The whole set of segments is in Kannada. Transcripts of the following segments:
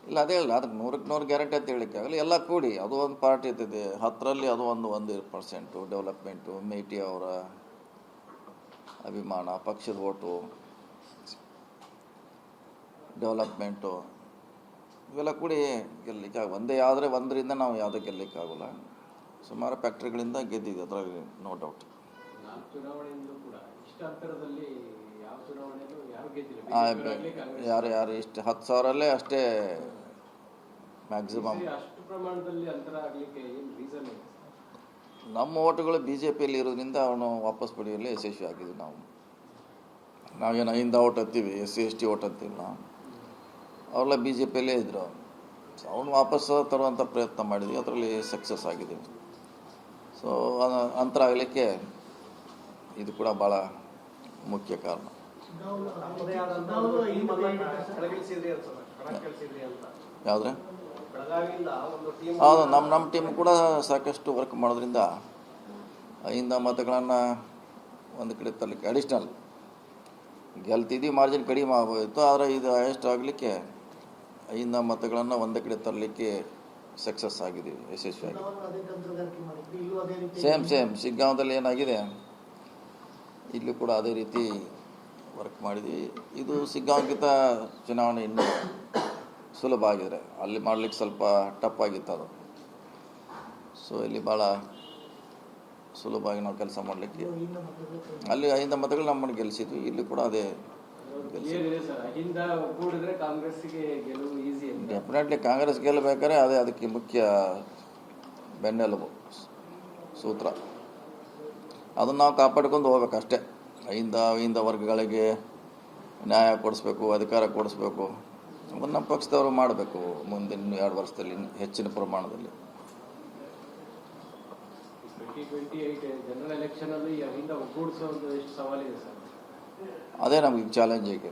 ಇಲ್ಲ ಅದೇ ಇಲ್ಲ, ಅದಕ್ಕೆ 100% ಗ್ಯಾರಂಟಿ ಅಂತ ಹೇಳಲಿಕ್ಕೆ ಆಗಲ್ಲ. ಎಲ್ಲ ಕೂಡಿ ಅದು ಒಂದು ಪಾರ್ಟಿ ಇರ್ತದೆ. 10ರಲ್ಲಿ ಅದು ಒಂದು 1% ಡೆವಲಪ್ಮೆಂಟು, ಮೇಟಿ ಅವರ ಅಭಿಮಾನ, ಪಕ್ಷದ ಓಟು, ಡೆವಲಪ್ಮೆಂಟು, ಇವೆಲ್ಲ ಕೂಡಿ ಗೆಲ್ಲಲಿಕ್ಕೆ ಒಂದೇ ಆದರೆ ಒಂದರಿಂದ ನಾವು ಯಾವುದೇ ಗೆಲ್ಲಲಿಕ್ಕಾಗಲ್ಲ. ಸುಮಾರು ಫ್ಯಾಕ್ಟ್ರಿಗಳಿಂದ ಗೆದ್ದಿದೆ, ಅದರಲ್ಲಿ ನೋ ಡೌಟ್. ಯಾರು ಇಷ್ಟು 10,000 ಅಷ್ಟೇ ಮ್ಯಾಕ್ಸಿಮಮ್. ನಮ್ಮ ಓಟುಗಳು BJPಯಲ್ಲಿ ಇರೋದ್ರಿಂದ ಅವನು ವಾಪಸ್ ಪಡೆಯುವಲ್ಲಿ ಯಶಸ್ವಿ ಆಗಿದ್ವಿ. ನಾವೇನು ಹಿಂದ ಓಟ್ ಹತ್ತೀವಿ, SC/ST ಓಟ್ ಹತ್ತಿಲ್ಲ, ಅವರೆಲ್ಲ BJPಯಲ್ಲೇ ಇದ್ದರು. ಅವನು ವಾಪಸ್ ತರುವಂಥ ಪ್ರಯತ್ನ ಮಾಡಿದ್ವಿ, ಅದರಲ್ಲಿ ಸಕ್ಸಸ್ ಆಗಿದ್ದೀವಿ. ಸೊ ಅಂತರ ಆಗಲಿಕ್ಕೆ ಇದು ಕೂಡ ಭಾಳ ಮುಖ್ಯ ಕಾರಣ. ಯಾವುದ್ರೆ ಹೌದು, ನಮ್ಮ ಟೀಮ್ ಕೂಡ ಸಾಕಷ್ಟು ವರ್ಕ್ ಮಾಡೋದ್ರಿಂದ 5 ಮತಗಳನ್ನು ಒಂದು ಕಡೆ ತರಲಿಕ್ಕೆ ಅಡಿಷ್ನಲ್ ಗೆಲ್ತಿದ್ವಿ. ಮಾರ್ಜಿನ್ ಕಡಿಮೆ ಆಗೋಯಿತು, ಆದರೆ ಇದು ಹೈಯೆಸ್ಟ್ ಆಗಲಿಕ್ಕೆ 5 ಮತಗಳನ್ನು ಒಂದು ಕಡೆ ತರಲಿಕ್ಕೆ ಸಕ್ಸಸ್ ಆಗಿದ್ದೀವಿ, ಯಶಸ್ವಿಯಾಗಿ. ಸೇಮ್ ಶಿಗ್ಗಾಂವದಲ್ಲಿ ಏನಾಗಿದೆ, ಇಲ್ಲೂ ಕೂಡ ಅದೇ ರೀತಿ ವರ್ಕ್ ಮಾಡಿದ್ವಿ. ಇದು ಶಿಗ್ಗಾಂವ್ಗಿಂತ ಚುನಾವಣೆ ಇನ್ನೂ ಸುಲಭ ಆಗಿದೆ. ಅಲ್ಲಿ ಮಾಡಲಿಕ್ಕೆ ಸ್ವಲ್ಪ ಟಫ್ ಆಗಿತ್ತು ಅದು. ಸೊ ಇಲ್ಲಿ ಭಾಳ ಸುಲಭವಾಗಿ ನಾವು ಕೆಲಸ ಮಾಡಲಿಕ್ಕೆ, ಅಲ್ಲಿ 5 ಮತಗಳು ನಮ್ಮನ್ನು ಗೆಲ್ಲಿಸಿದ್ವಿ. ಇಲ್ಲಿ ಕೂಡ ಅದೇ ಡೆಫಿನೆಟ್ಲಿ ಕಾಂಗ್ರೆಸ್ ಗೆಲ್ಲಬೇಕಾದ್ರೆ ಅದಕ್ಕೆ ಮುಖ್ಯ ಬೆನ್ನೆಲುಬು ಸೂತ್ರ. ಅದನ್ನು ನಾವು ಕಾಪಾಡ್ಕೊಂಡು ಹೋಗ್ಬೇಕಷ್ಟೇ. 5 ವರ್ಗಗಳಿಗೆ ನ್ಯಾಯ ಕೊಡಿಸ್ಬೇಕು, ಅಧಿಕಾರ ಕೊಡಿಸ್ಬೇಕು. ಅದನ್ನು ನಮ್ಮ ಪಕ್ಷದವರು ಮಾಡಬೇಕು ಮುಂದಿನ 2 ವರ್ಷದಲ್ಲಿ ಹೆಚ್ಚಿನ ಪ್ರಮಾಣದಲ್ಲಿ. ಅದೇ ನಮಗೆ ಚಾಲೆಂಜ್. ಈಗ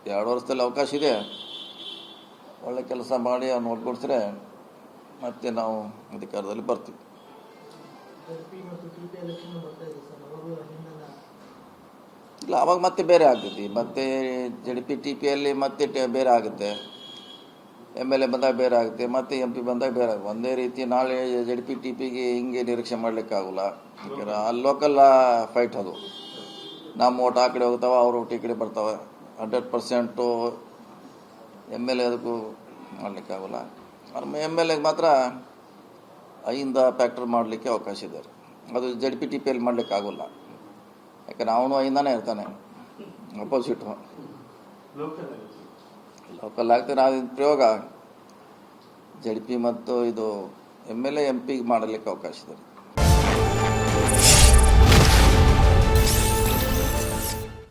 2 ವರ್ಷದಲ್ಲಿ ಅವಕಾಶ ಇದೆ. ಒಳ್ಳೆ ಕೆಲಸ ಮಾಡಿ ಅವ್ನು ಒಗ್ಗೂಡಿಸಿದ್ರೆ ಮತ್ತೆ ನಾವು ಅಧಿಕಾರದಲ್ಲಿ ಬರ್ತೀವಿ. ಇಲ್ಲ, ಅವಾಗ ಮತ್ತೆ ಬೇರೆ ಆಗ್ತೈತಿ. ಮತ್ತೆ JDP TPಯಲ್ಲಿ ಮತ್ತೆ ಬೇರೆ ಆಗುತ್ತೆ. MLA ಬಂದಾಗ ಬೇರೆ ಆಗುತ್ತೆ, ಮತ್ತೆ MP ಬಂದಾಗ ಬೇರೆ ಆಗುತ್ತೆ. ಒಂದೇ ರೀತಿ ನಾಳೆ JDP TPಗೆ ಹಿಂಗೆ ನಿರೀಕ್ಷೆ ಮಾಡಲಿಕ್ಕಾಗಲ್ಲ. ಯಾಕಂದ್ರೆ ಅಲ್ಲಿ ಲೋಕಲ್ ಫೈಟ್ ಅದು. ನಮ್ಮ ಓಟ್ ಆ ಕಡೆ ಹೋಗ್ತಾವೆ, ಅವ್ರ ಓಟ್ ಈ ಕಡೆ ಬರ್ತಾವೆ. 100% MLA ಅದಕ್ಕೂ ಮಾಡಲಿಕ್ಕಾಗಲ್ಲ. MLAಗೆ ಮಾತ್ರ 5 ಫ್ಯಾಕ್ಟರ್ ಮಾಡಲಿಕ್ಕೆ ಅವಕಾಶ ಇದೆ. ಅದು JDP TPಯಲ್ಲಿ ಮಾಡಲಿಕ್ಕಾಗಲ್ಲ. ಯಾಕಂದ್ರೆ ಅವನು 5ನೇ ಇರ್ತಾನೆ, ಅಪೋಸಿಟು ಲೋಕಲ್ ಆಗ್ತಾನೆ. ಅದು ಪ್ರಯೋಗ JDP ಮತ್ತು ಇದು MLA MP ಮಾಡಲಿಕ್ಕೆ ಅವಕಾಶ ಇದೆ.